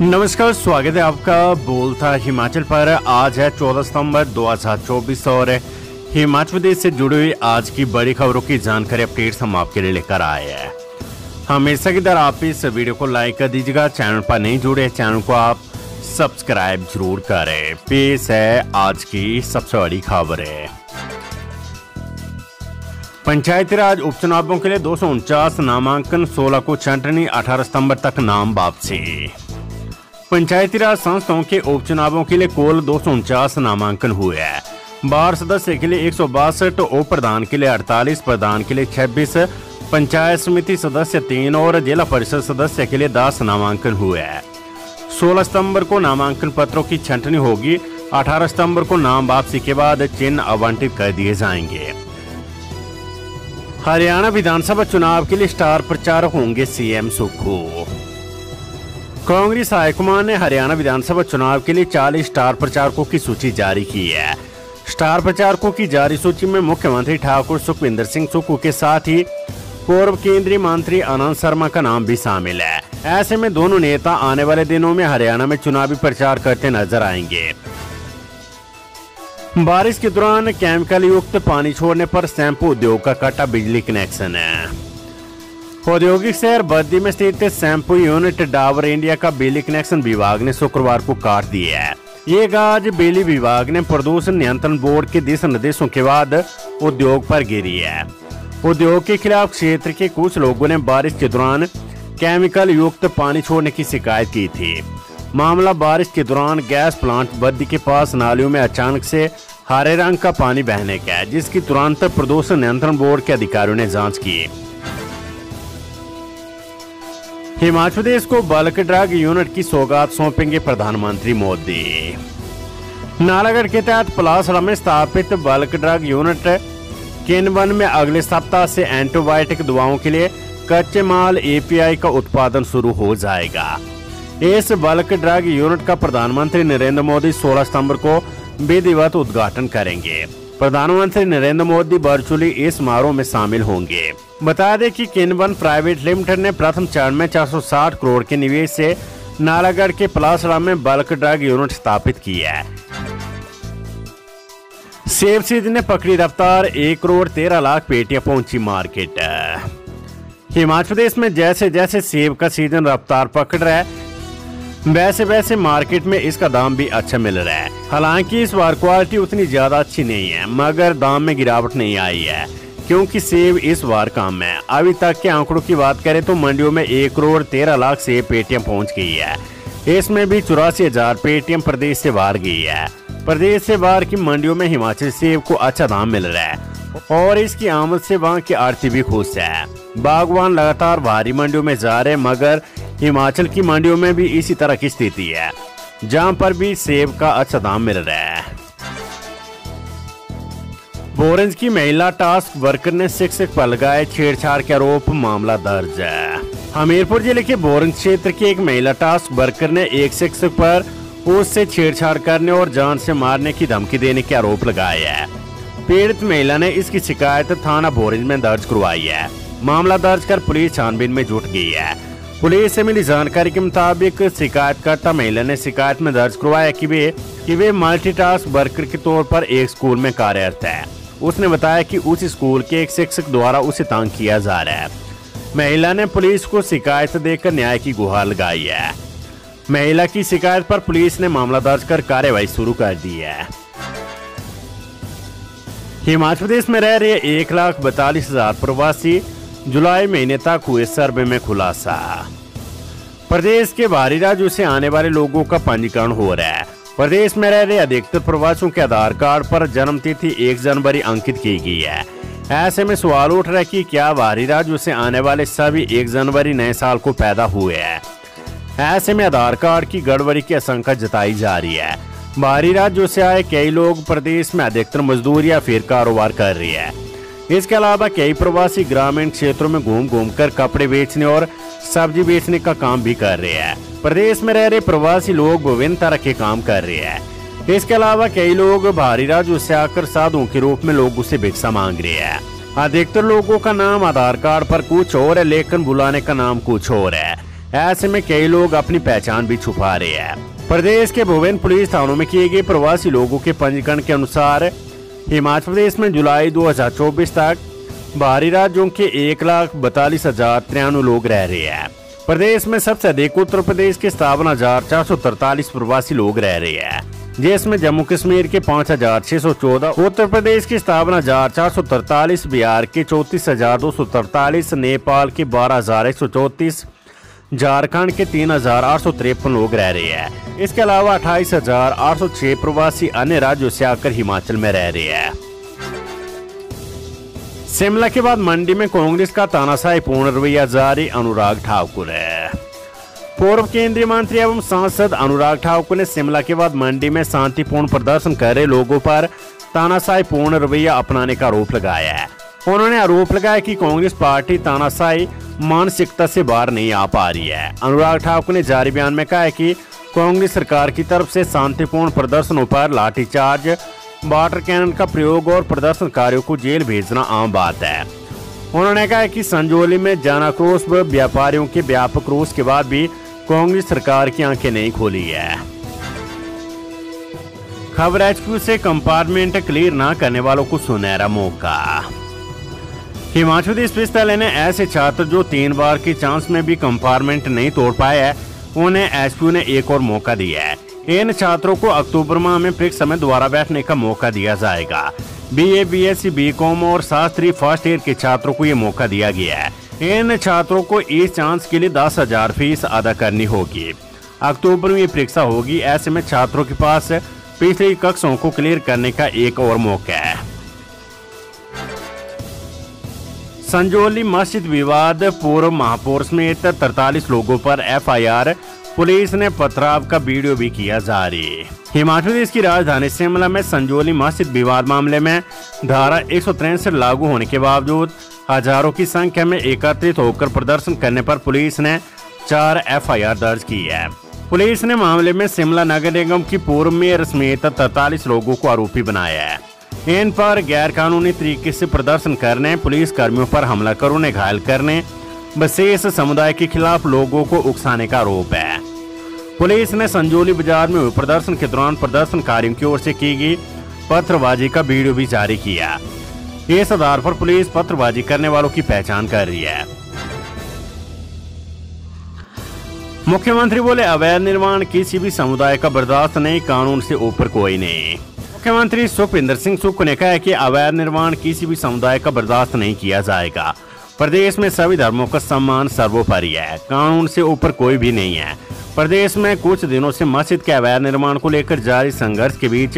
नमस्कार, स्वागत है आपका बोलता हिमाचल पर। आज है 14 सितंबर 2024 और हिमाचल प्रदेश से जुड़ी हुई आज की बड़ी खबरों की जानकारी अपडेट्स हम आपके लिए लेकर आए हैं। हमेशा की तरह आप इस वीडियो को लाइक कर दीजिएगा। चैनल पर नहीं जुड़े, चैनल को आप सब्सक्राइब जरूर करें। पेश है आज की सबसे बड़ी खबरें। पंचायती राज उपचुनावों के लिए 249 नामांकन, 16 को छंटनी, 18 सितंबर तक नाम वापसी। पंचायती राज संस्थाओं के उपचुनावों के लिए कुल 249 नामांकन हुए हैं। वार्ड सदस्य के लिए 162, उप प्रधान के लिए 48, प्रधान के लिए 26, पंचायत समिति सदस्य 3 और जिला परिषद सदस्य के लिए 10 नामांकन हुए हैं। 16 सितंबर को नामांकन पत्रों की छंटनी होगी। 18 सितंबर को नाम वापसी के बाद चिन्ह आवंटित कर दिए जाएंगे। हरियाणा विधानसभा चुनाव के लिए स्टार प्रचारक होंगे सीएम सुक्खू। कांग्रेस हाईकमान ने हरियाणा विधानसभा चुनाव के लिए 40 स्टार प्रचारकों की सूची जारी की है। स्टार प्रचारकों की जारी सूची में मुख्यमंत्री ठाकुर सुखविंदर सिंह सुक्खू के साथ ही पूर्व केंद्रीय मंत्री आनंद शर्मा का नाम भी शामिल है। ऐसे में दोनों नेता आने वाले दिनों में हरियाणा में चुनावी प्रचार करते नजर आएंगे। बारिश के दौरान केमिकल युक्त पानी छोड़ने पर शैम्पू उद्योग का कटा बिजली कनेक्शन है। औद्योगिक शहर बद्दी में स्थित शैम्पू यूनिट डाबर इंडिया का बिजली कनेक्शन विभाग ने शुक्रवार को काट दिया है। ये गाज बिजली विभाग ने प्रदूषण नियंत्रण बोर्ड के दिशा निर्देशों के बाद उद्योग पर गिरी है। उद्योग के खिलाफ क्षेत्र के कुछ लोगों ने बारिश के दौरान केमिकल युक्त पानी छोड़ने की शिकायत की थी। मामला बारिश के दौरान गैस प्लांट बद्दी के पास नालियों में अचानक से हरे रंग का पानी बहने का है, जिसकी तुरंत प्रदूषण नियंत्रण बोर्ड के अधिकारियों ने जांच की। हिमाचल प्रदेश को बल्क ड्रग यूनिट की सौगात सौंपेंगे प्रधानमंत्री मोदी। नालागढ़ के तहत पलासड़ा में स्थापित बल्क ड्रग यूनिट किन्वन में अगले सप्ताह से एंटीबायोटिक दवाओं के लिए कच्चे माल एपीआई का उत्पादन शुरू हो जाएगा। इस बल्क ड्रग यूनिट का प्रधानमंत्री नरेंद्र मोदी 16 सितंबर को विधिवत उद्घाटन करेंगे। प्रधानमंत्री नरेंद्र मोदी वर्चुअली इस समारोह में शामिल होंगे। बता दें कि किन्वन प्राइवेट लिमिटेड ने प्रथम चरण में 460 करोड़ के निवेश से नालागढ़ के पलासड़ा में बल्क ड्रग यूनिट स्थापित की है। सेब सीजन ने पकड़ी रफ्तार, 1 करोड़ 13 लाख पेटियां पहुंची मार्केट। हिमाचल प्रदेश में जैसे जैसे सेब का सीजन रफ्तार पकड़ रहा है, वैसे वैसे मार्केट में इसका दाम भी अच्छा मिल रहा है। हालांकि इस बार क्वालिटी उतनी ज्यादा अच्छी नहीं है, मगर दाम में गिरावट नहीं आई है, क्योंकि सेब इस बार कम है। अभी तक के आंकड़ों की बात करें तो मंडियों में 1 करोड़ 13 लाख सेब पेटियां पहुंच गई है। इसमें भी 84,000 पेटियां प्रदेश से बाहर गई है। प्रदेश से बाहर की मंडियों में हिमाचल सेब को अच्छा दाम मिल रहा है और इसकी आमद से वहाँ के आढ़ती भी खुश है। बागवान लगातार भारी मंडियों में जा रहे, मगर हिमाचल की मंडियों में भी इसी तरह की स्थिति है, जहां पर भी सेब का अच्छा दाम मिल रहा है। बोरेंज की महिला टास्क वर्कर ने शिक्षक पर लगाए छेड़छाड़ के आरोप, मामला दर्ज है। हमीरपुर जिले के बोरेंज क्षेत्र की एक महिला टास्क वर्कर ने एक शिक्षक पर उससे छेड़छाड़ करने और जान से मारने की धमकी देने के आरोप लगाए हैं। पीड़ित महिला ने इसकी शिकायत थाना बोरेंज में दर्ज करवाई है। मामला दर्ज कर पुलिस छानबीन में जुट गई है। पुलिस से मिली जानकारी के मुताबिक शिकायतकर्ता महिला ने शिकायत में दर्ज करवाया कि वे मल्टीटास्क वर्कर के तौर पर एक स्कूल में कार्यरत है। उसने बताया कि उस स्कूल के एक शिक्षक द्वारा उसे तंग किया जा रहा है। महिला ने पुलिस को शिकायत देकर न्याय की गुहार लगाई है। महिला की शिकायत पर पुलिस ने मामला दर्ज कर कार्रवाई शुरू कर दी है। हिमाचल प्रदेश में रह रहे 1,42,000 प्रवासी, जुलाई महीने तक हुए सर्वे में खुलासा। प्रदेश के बाहरी राज्यों से आने वाले लोगों का पंजीकरण हो रहा है। प्रदेश में रह रहे अधिकतर प्रवासियों के आधार कार्ड पर जन्म तिथि 1 जनवरी अंकित की गई है। ऐसे में सवाल उठ रहा है कि क्या बाहरी राज्यों से आने वाले सभी 1 जनवरी नए साल को पैदा हुए हैं। ऐसे में आधार कार्ड की गड़बड़ी की आशंका जताई जा रही है। बाहरी राज्यों से आए कई लोग प्रदेश में अधिकतर मजदूरी या फिर कारोबार कर रही है। इसके अलावा कई प्रवासी ग्रामीण क्षेत्रों में घूम घूम कर कपड़े बेचने और सब्जी बेचने का काम भी कर रहे हैं। प्रदेश में रह रहे प्रवासी लोग विभिन्न तरह के काम कर रहे हैं। इसके अलावा कई लोग बाहरी राज्यों से आकर साधुओं के रूप में लोगों से भिक्षा मांग रहे हैं। अधिकतर लोगों का नाम आधार कार्ड पर कुछ और है, लेकिन बुलाने का नाम कुछ और है। ऐसे में कई लोग अपनी पहचान भी छुपा रहे हैं। प्रदेश के विभिन्न पुलिस थानों में किए गए प्रवासी लोगों के पंजीकरण के अनुसार हिमाचल प्रदेश में जुलाई 2024 तक बाहरी राज्यों के 1,42,093 लोग रह रहे हैं। प्रदेश में सबसे अधिक उत्तर प्रदेश के 57,443 प्रवासी लोग रह रहे हैं, जिसमें जम्मू कश्मीर के 5,614, उत्तर प्रदेश के 57,443, बिहार के 34,243, नेपाल के 12,134, झारखंड के 3,853 लोग रह रहे हैं। इसके अलावा 28,806 प्रवासी अन्य राज्यों से आकर हिमाचल में रह रहे हैं। शिमला के बाद मंडी में कांग्रेस का तानाशाही पूर्ण रवैया जारी, अनुराग ठाकुर है। पूर्व केंद्रीय मंत्री एवं सांसद अनुराग ठाकुर ने शिमला के बाद मंडी में शांतिपूर्ण प्रदर्शन कर रहे लोगों पर तानाशाही पूर्ण रवैया अपनाने का आरोप लगाया है। उन्होंने आरोप लगाया कि कांग्रेस पार्टी तानाशाही मानसिकता से बाहर नहीं आ पा रही है। अनुराग ठाकुर ने जारी बयान में कहा है कि कांग्रेस सरकार की तरफ से शांतिपूर्ण प्रदर्शनों पर लाठीचार्ज, वाटर कैनन का प्रयोग और प्रदर्शनकारियों को जेल भेजना आम बात है। उन्होंने कहा कि संजौली में जनाक्रोश व व्यापारियों के व्यापक रोष के बाद भी कांग्रेस सरकार की आंखें नहीं खोली है। खबर एचक्यू से कंपार्टमेंट क्लियर न करने वालों को सुनहरा मौका। हिमाचल प्रदेश विश्वविद्यालय ने ऐसे छात्र जो 3 बार की चांस में भी कंपार्टमेंट नहीं तोड़ पाए हैं, उन्हें एचक्यू ने एक और मौका दिया है। इन छात्रों को अक्टूबर माह में परीक्षा में दोबारा बैठने का मौका दिया जाएगा। बीए, बीएससी, बीकॉम और शास्त्री फर्स्ट ईयर के छात्रों को ये मौका दिया गया है। इन छात्रों को इस चांस के लिए 10,000 फीस अदा करनी होगी। अक्टूबर में ये परीक्षा होगी। ऐसे में छात्रों के पास पिछली कक्षाओं को क्लियर करने का एक और मौका है। संजौली मस्जिद विवाद, पूर्व महापौर समेत 43 लोगों पर एफआईआर, पुलिस ने पथराव का वीडियो भी किया जारी। हिमाचल प्रदेश की राजधानी शिमला में संजौली मस्जिद विवाद मामले में धारा 163 लागू होने के बावजूद हजारों की संख्या में एकत्रित होकर प्रदर्शन करने पर पुलिस ने 4 एफआईआर दर्ज की है। पुलिस ने मामले में शिमला नगर निगम की पूर्व मेयर समेत 43 लोगों को आरोपी बनाया है। इन पर गैर कानूनी तरीके से प्रदर्शन करने, पुलिस कर्मियों पर हमला कर उन्हें घायल करने, विशेष समुदाय के खिलाफ लोगों को उकसाने का आरोप है। पुलिस ने संजौली बाजार में हुए प्रदर्शन के दौरान प्रदर्शनकारियों की ओर से की गई पत्थरबाजी का वीडियो भी जारी किया। इस आधार पर पुलिस पत्थरबाजी करने वालों की पहचान कर रही है। मुख्यमंत्री बोले, अवैध निर्माण किसी भी समुदाय का बर्दाश्त नहीं, कानून से ऊपर कोई नहीं। मुख्यमंत्री सुखविंदर सिंह सुक्खू ने कहा है कि अवैध निर्माण किसी भी समुदाय का बर्दाश्त नहीं किया जाएगा। प्रदेश में सभी धर्मों का सम्मान सर्वोपरि है, कानून से ऊपर कोई भी नहीं है। प्रदेश में कुछ दिनों से मस्जिद के अवैध निर्माण को लेकर जारी संघर्ष के बीच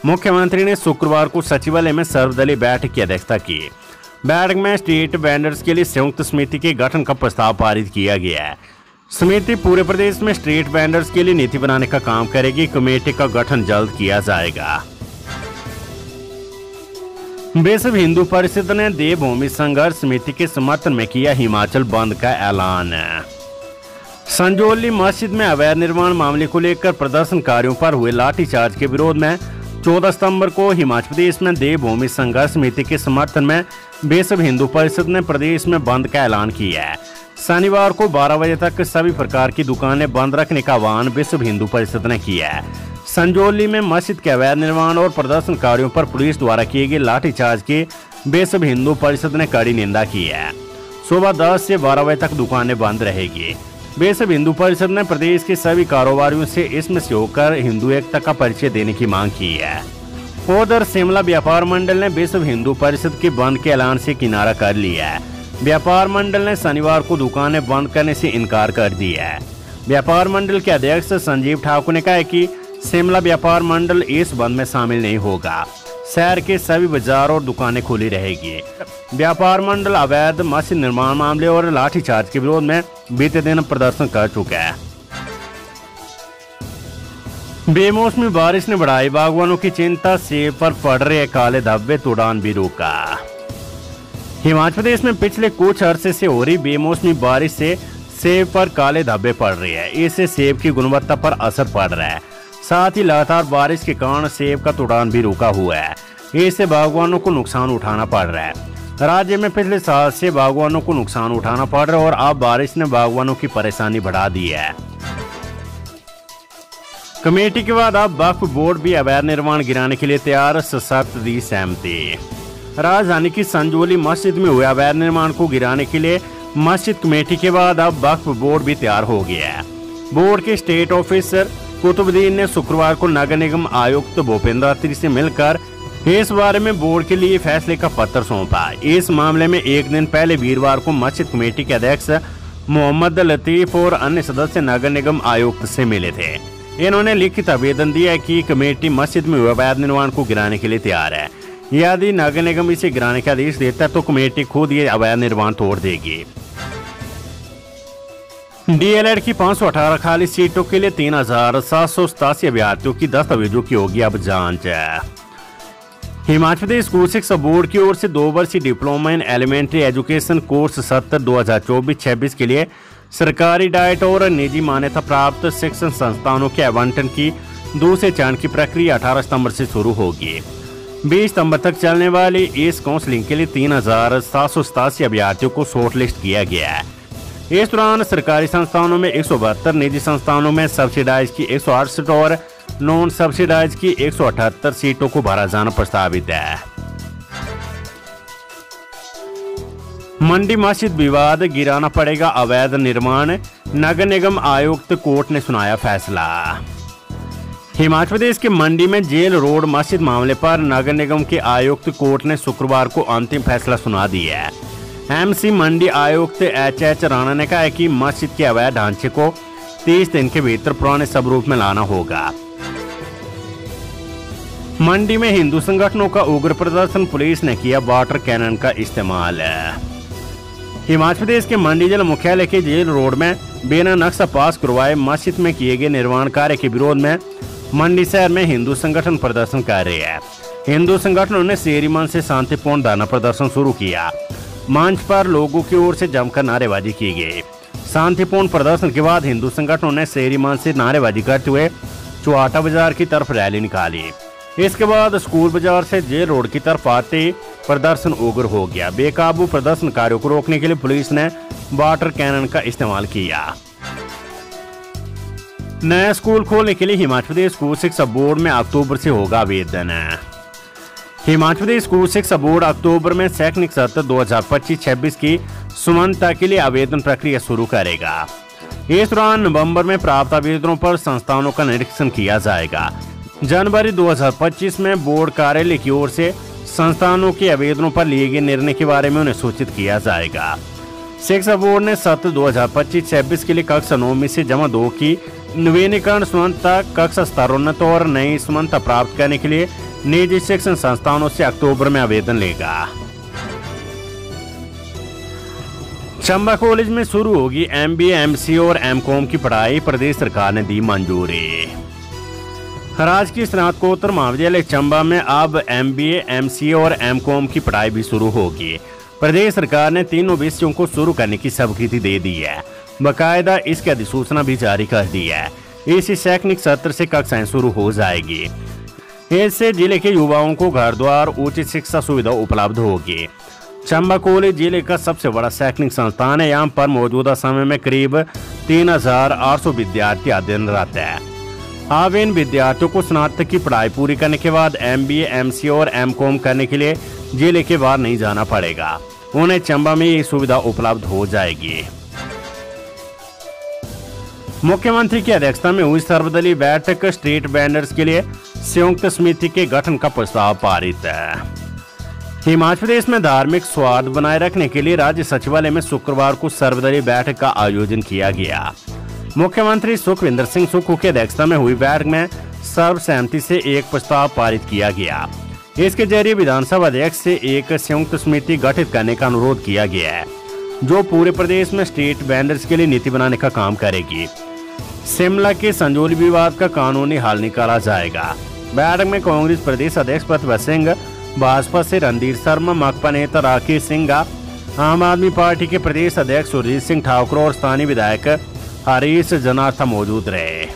मुख्यमंत्री ने शुक्रवार को सचिवालय में सर्वदलीय बैठक की अध्यक्षता की। बैठक में स्ट्रीट वेंडर्स के लिए संयुक्त समिति के गठन का प्रस्ताव पारित किया गया है। समिति पूरे प्रदेश में स्ट्रीट वेंडर्स के लिए नीति बनाने का काम करेगी। कमेटी का गठन जल्द किया जाएगा। विश्व हिंदू परिषद ने देवभूमि संघर्ष समिति के समर्थन में किया हिमाचल बंद का ऐलान। संजौली मस्जिद में अवैध निर्माण मामले को लेकर प्रदर्शनकारियों पर हुए लाठीचार्ज के विरोध में 14 सितंबर को हिमाचल प्रदेश में देवभूमि संघर्ष समिति के समर्थन में विश्व हिंदू परिषद ने प्रदेश में बंद का ऐलान किया है। शनिवार को 12 बजे तक सभी प्रकार की दुकानें बंद रखने का आह्वान विश्व हिंदू परिषद ने किया है। संजौली में मस्जिद के अवैध निर्माण और प्रदर्शनकारियों पर पुलिस द्वारा किए गए लाठीचार्ज की विश्व हिंदू परिषद ने कड़ी निंदा की है। सुबह 10 से 12 बजे तक दुकानें बंद रहेगी। विश्व हिंदू परिषद ने प्रदेश के सभी कारोबारियों से इसमें से होकर हिंदू एकता का परिचय देने की मांग की है। उधर शिमला व्यापार मंडल ने विश्व हिंदू परिषद के बंद के ऐलान से किनारा कर लिया है। व्यापार मंडल ने शनिवार को दुकानें बंद करने से इनकार कर दिया है। व्यापार मंडल के अध्यक्ष संजीव ठाकुर ने कहा कि शिमला व्यापार मंडल इस बंद में शामिल नहीं होगा। शहर के सभी बाजार और दुकानें खुली रहेगी। व्यापार मंडल अवैध मस्जिद निर्माण मामले और लाठीचार्ज के विरोध में बीते दिन प्रदर्शन कर चुका है। बेमौसमी बारिश ने बढ़ाई बागवानों की चिंता, सेब पर पड़ रहे काले धब्बे, उड़ान भी रोका। हिमाचल प्रदेश में पिछले कुछ अरसे से हो रही बेमौसमी बारिश से सेब पर काले धब्बे पड़ रहे हैं। इससे सेब की गुणवत्ता पर असर पड़ रहा है। साथ ही लगातार बारिश के कारण सेब का तुड़ान भी रुका हुआ है। इससे बागवानों को नुकसान उठाना पड़ रहा है। राज्य में पिछले साल से बागवानों को नुकसान उठाना पड़ रहा है और अब बारिश ने बागवानों की परेशानी बढ़ा दी है। कमेटी के बाद अब वक्फ बोर्ड भी अवैध निर्माण गिराने के लिए तैयार, सशक्त दी सहमति। राजधानी की संजौली मस्जिद में हुए अवैध निर्माण को गिराने के लिए मस्जिद कमेटी के बाद अब वक्फ बोर्ड भी तैयार हो गया है। बोर्ड के स्टेट ऑफिसर कुतुबुद्दीन ने शुक्रवार को नगर निगम आयुक्त भूपेंद्र अत्री से मिलकर इस बारे में बोर्ड के लिए फैसले का पत्र सौंपा। इस मामले में एक दिन पहले वीरवार को मस्जिद कमेटी के अध्यक्ष मोहम्मद लतीफ और अन्य सदस्य नगर निगम आयुक्त से मिले थे। इन्होंने लिखित आवेदन दिया कि कमेटी मस्जिद में अवैध निर्माण को गिराने के लिए तैयार है। यदि नगर निगम इसे गिराने का आदेश देता है तो कमेटी खुद ये अवैध निर्माण तोड़ देगी। डीएलएड की 518 खाली सीटों के लिए 3,787 अभ्यर्थियों की दस्तावेजों की होगी अब जांच। हिमाचल प्रदेश स्कूल शिक्षा बोर्ड की ओर से 2 वर्षीय diploma in elementary education course सत्र 2024-26 के लिए सरकारी डाइट और निजी मान्यता प्राप्त शिक्षण संस्थानों के आवंटन की दूसरे चरण की प्रक्रिया 18 सितंबर से शुरू होगी। 20 सितंबर तक चलने वाली इस काउंसलिंग के लिए 3,787 अभ्यर्थियों को शॉर्ट लिस्ट किया गया है। इस दौरान सरकारी संस्थानों में 172, निजी संस्थानों में सब्सिडाइज की 168 और नॉन सब्सिडाइज की 178 सीटों को भरा जाना प्रस्तावित है। मंडी मस्जिद विवाद, गिराना पड़ेगा अवैध निर्माण, नगर निगम आयुक्त कोर्ट ने सुनाया फैसला। हिमाचल प्रदेश के मंडी में जेल रोड मस्जिद मामले पर नगर निगम के आयुक्त कोर्ट ने शुक्रवार को अंतिम फैसला सुना दिया है। एमसी मंडी आयुक्त एच राणा ने कहा है कि मस्जिद के अवैध ढांचे को 30 दिन के भीतर पुराने स्वरूप में लाना होगा। मंडी में हिंदू संगठनों का उग्र प्रदर्शन, पुलिस ने किया वाटर कैनन का इस्तेमाल। हिमाचल प्रदेश के मंडी जिला मुख्यालय के जेल रोड में बिना नक्शा पास करवाए मस्जिद में किए गए निर्माण कार्य के विरोध में मंडी शहर में हिंदू संगठन प्रदर्शन कर रहे हैं। हिंदू संगठनों ने शेरी मंच से शांतिपूर्ण धरना प्रदर्शन शुरू किया। मंच पर लोगों की ओर से जमकर नारेबाजी की गई। शांतिपूर्ण प्रदर्शन के बाद हिंदू संगठनों ने शेरी मंच से नारेबाजी करते हुए चौहाटा बाजार की तरफ रैली निकाली। इसके बाद स्कूल बाजार से जेल रोड की तरफ आते प्रदर्शन उग्र हो गया। बेकाबू प्रदर्शनकारियों को रोकने के लिए पुलिस ने वाटर कैनन का इस्तेमाल किया। नया स्कूल खोलने के लिए हिमाचल प्रदेश स्कूल शिक्षा बोर्ड में अक्टूबर से होगा आवेदन। हिमाचल प्रदेश स्कूल शिक्षा बोर्ड अक्टूबर में शैक्षणिक सत्र 2025-26 की सुमनता के लिए आवेदन प्रक्रिया शुरू करेगा। इस दौरान नवंबर में प्राप्त आवेदनों पर संस्थानों का निरीक्षण किया जाएगा। जनवरी 2025 में बोर्ड कार्यालय की ओर से संस्थानों के आवेदनों पर लिए गए निर्णय के बारे में उन्हें सूचित किया जाएगा। शिक्षा बोर्ड ने सत्र 2025-26 के लिए कक्षा 9 से जमा 2 की नवीनीकरण सुमनता, कक्षा स्तरोन्नत और नई सुमनता प्राप्त करने के लिए निजी शिक्षण संस्थानों से अक्टूबर में आवेदन लेगा। चंबा कॉलेज में शुरू होगी MBA, MCA और MCOM की पढ़ाई, प्रदेश सरकार ने दी मंजूरी। राजकीय स्नातकोत्तर महाविद्यालय चंबा में अब MBA, MCA और MCOM की पढ़ाई भी शुरू होगी। प्रदेश सरकार ने तीनों विषयों को शुरू करने की स्वीकृति दे दी है। बाकायदा इसकी अधिसूचना भी जारी कर दी है। इसी शैक्षणिक सत्र से कक्षाएं शुरू हो जाएगी। इससे जिले के युवाओं को घर द्वार उचित शिक्षा सुविधा उपलब्ध होगी। चंबा कॉलेज जिले का सबसे बड़ा शैक्षणिक संस्थान है। यहाँ पर मौजूदा समय में करीब 3,800 विद्यार्थी अध्ययनरत है। अब इन विद्यार्थियों को स्नातक की पढ़ाई पूरी करने के बाद MBA, MCA और MCOM करने के लिए जिले के बाहर नहीं जाना पड़ेगा। उन्हें चंबा में ये सुविधा उपलब्ध हो जाएगी। मुख्यमंत्री की अध्यक्षता में हुई सर्वदलीय बैठक, स्ट्रीट वेंडर्स के लिए संयुक्त समिति के गठन का प्रस्ताव पारित है। हिमाचल प्रदेश में धार्मिक सौहार्द बनाए रखने के लिए राज्य सचिवालय में शुक्रवार को सर्वदलीय बैठक का आयोजन किया गया। मुख्यमंत्री सुखविंदर सिंह सुक्खू की अध्यक्षता में हुई बैठक में सर्वसहमति से एक प्रस्ताव पारित किया गया। इसके जरिए विधानसभा अध्यक्ष से एक संयुक्त समिति गठित करने का अनुरोध किया गया है, जो पूरे प्रदेश में स्ट्रीट वेंडर्स के लिए नीति बनाने का काम करेगी। शिमला के संजौली विवाद का कानूनी हल निकाला जाएगा। बैठक में कांग्रेस प्रदेश अध्यक्ष प्रतिभा सिंह, भाजपा से रणधीर शर्मा, माकपा नेता राकेश सिंह, आम आदमी पार्टी के प्रदेश अध्यक्ष सुरजीत सिंह ठाकुर और स्थानीय विधायक हरीश जनार्था मौजूद रहे।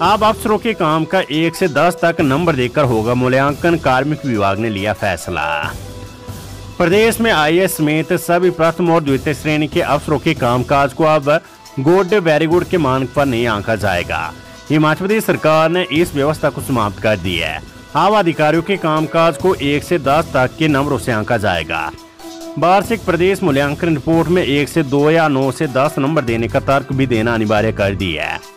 अब अफसरों के काम का 1 से 10 तक नंबर देकर होगा मूल्यांकन, कार्मिक विभाग ने लिया फैसला। प्रदेश में आईएएस समेत सभी प्रथम और द्वितीय श्रेणी के अफसरों के कामकाज को अब गुड वेरी गुड के मानक पर नहीं आंका जाएगा। हिमाचल प्रदेश सरकार ने इस व्यवस्था को समाप्त कर दी है। अब अधिकारियों के कामकाज को 1 से 10 तक के नंबरों से आंका जाएगा। वार्षिक प्रदेश मूल्यांकन रिपोर्ट में 1 से 2 या 9 से 10 नंबर देने का तर्क भी देना अनिवार्य कर दिया है।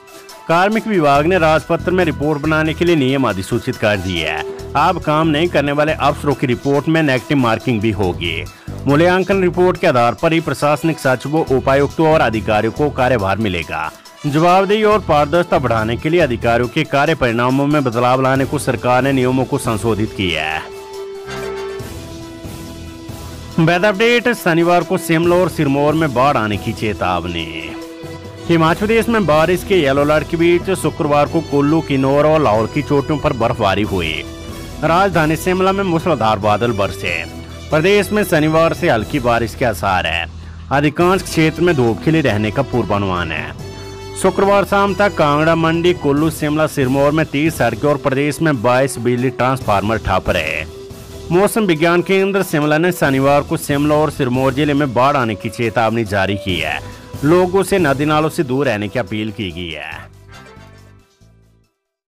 कार्मिक विभाग ने राजपत्र में रिपोर्ट बनाने के लिए नियम अधिसूचित कर दिए है। अब काम नहीं करने वाले अफसरों की रिपोर्ट में नेगेटिव मार्किंग भी होगी। मूल्यांकन रिपोर्ट के आधार पर ही प्रशासनिक सचिवों, उपायुक्तों और अधिकारियों को कार्यभार मिलेगा। जवाबदेही और पारदर्शिता बढ़ाने के लिए अधिकारियों के कार्य परिणामों में बदलाव लाने को सरकार ने नियमों को संशोधित किया है। Weather update. शनिवार को शिमला और सिरमौर में बाढ़ आने की चेतावनी। हिमाचल प्रदेश में बारिश के येलो अलर्ट के बीच शुक्रवार को कुल्लू, किन्नौर और लाहौल की चोटियों पर बर्फबारी हुई। राजधानी शिमला में मूसलाधार बादल बरसे। प्रदेश में शनिवार से हल्की बारिश के आसार है। अधिकांश क्षेत्र में धूप खिली रहने का पूर्वानुमान है। शुक्रवार शाम तक कांगड़ा, मंडी, कुल्लू, शिमला, सिरमौर में 30 सड़कें और प्रदेश में 22 बिजली ट्रांसफार्मर ठप रहे। मौसम विज्ञान केंद्र शिमला ने शनिवार को शिमला और सिरमौर जिले में बाढ़ आने की चेतावनी जारी की है। लोगों से नदी नालों से दूर रहने की अपील की गई है।